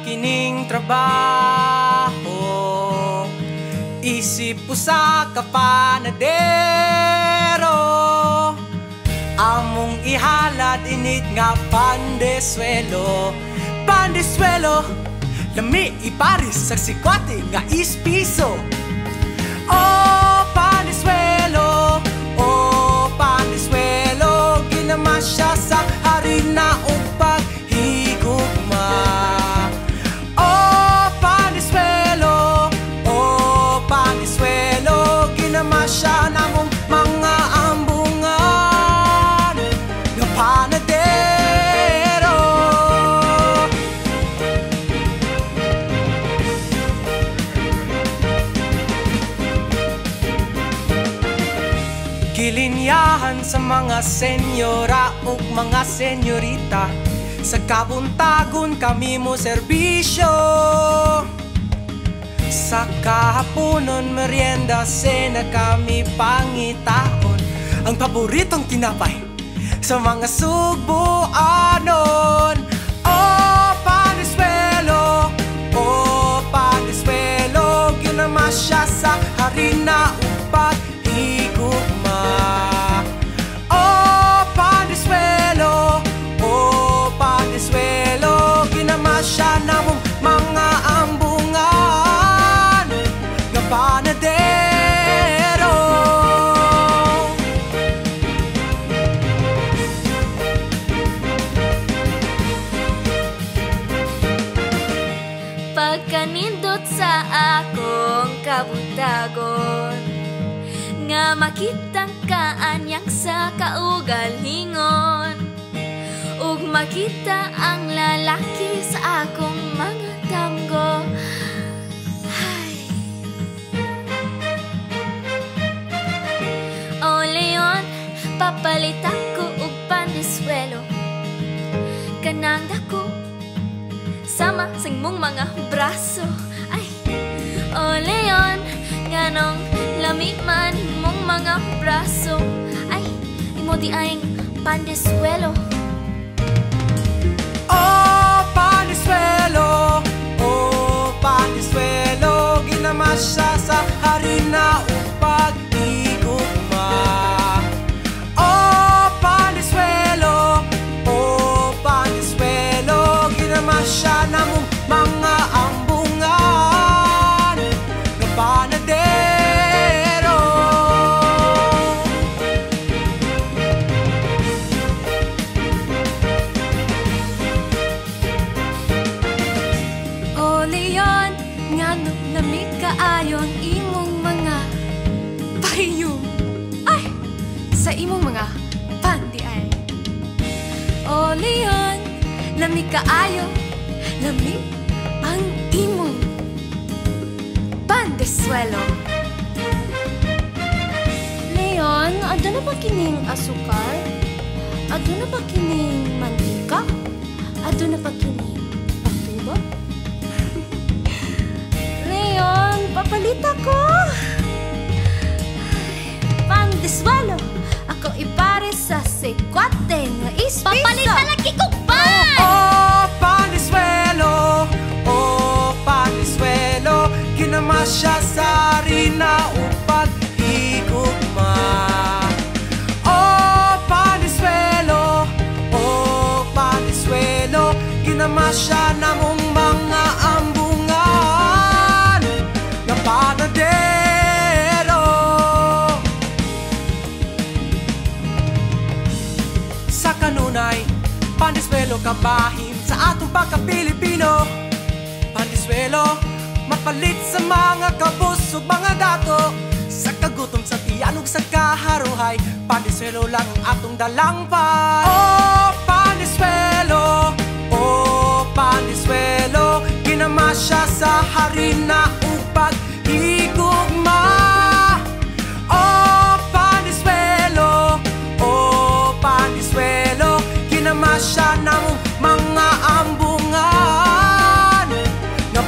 kining trabaho, isip usa ka panadero. Among ihalad init nga pandeswelo. Pandeswelo, lami iparis sa sikwate nga ispiso. Oh, pandeswelo, oh, pandeswelo, ginamasya sa harina o paghigugma. Oh, pandeswelo, oh, pandeswelo, ginamasya namong mga ambungan nga panadero. Gilinyahan sa mga senyora ug mga senyorita, sa kabuntagon kami mo serbisyo. Sa kahaponon merienda sena kami pangitaon, ang paboritong tinapay sa mga Subuanon. Oh, pandeswelo, oh, pandeswelo, ginamasya sa harina upag higugma. Oh, pandeswelo, oh, pandeswelo, ginamasya namong mga ambungan nga panadero. Pagkanindot sa akong kabutagon, nga makitang kaanyang sa kaugalingon, ug makita ang lalaki sa akong mga damgo. Ay. O leon, papalit ako og pandeswelo, kanang dako sama sa imong mga braso. Ay, o leon, nganong lami man imong mga braso. Ay, imo di aing pandeswelo. Oh, pandeswelo, oh, pandeswelo, ginamasya sa harina upag higugma. Oh, pandeswelo, oh, pandeswelo, ginamasya namong mga ambungan nga panadero. O leon, ngano lami kaayon imong mga pahiyom. Ay, sa imong mga pandiay. O leon, lami kaayo, lami ang imong pandeswelo. Leon, adto na ba kining asukar? Adto na ba kining mantika? Adto na ba kining pagtubo? Leon, papalit ako. Pandeswelo, ako ipares sa sikwate nga ispiso. Papalit na lagi ko pa! Oh, pandeswelo, oh, pandeswelo, ginamasya sa harina upag higugma. Oh, pandeswelo, oh, pandeswelo, ginamasya namong mga ambungan nga panadero. Sa kanunay, pandeswelo kabahim sa atong pagka-Pilipino. Pandeswelo, mapalit sa mga kabus ug mga dato. Sa kagutom sa tiyan ug sa kaharuhay, pandeswelo lang ang atong dalangpan. Oh, pandeswelo, oh, pandeswelo, ginamasya sa harina upag higugma. Oh, pandeswelo, oh, pandeswelo, ginamasya namong mga ambungan nga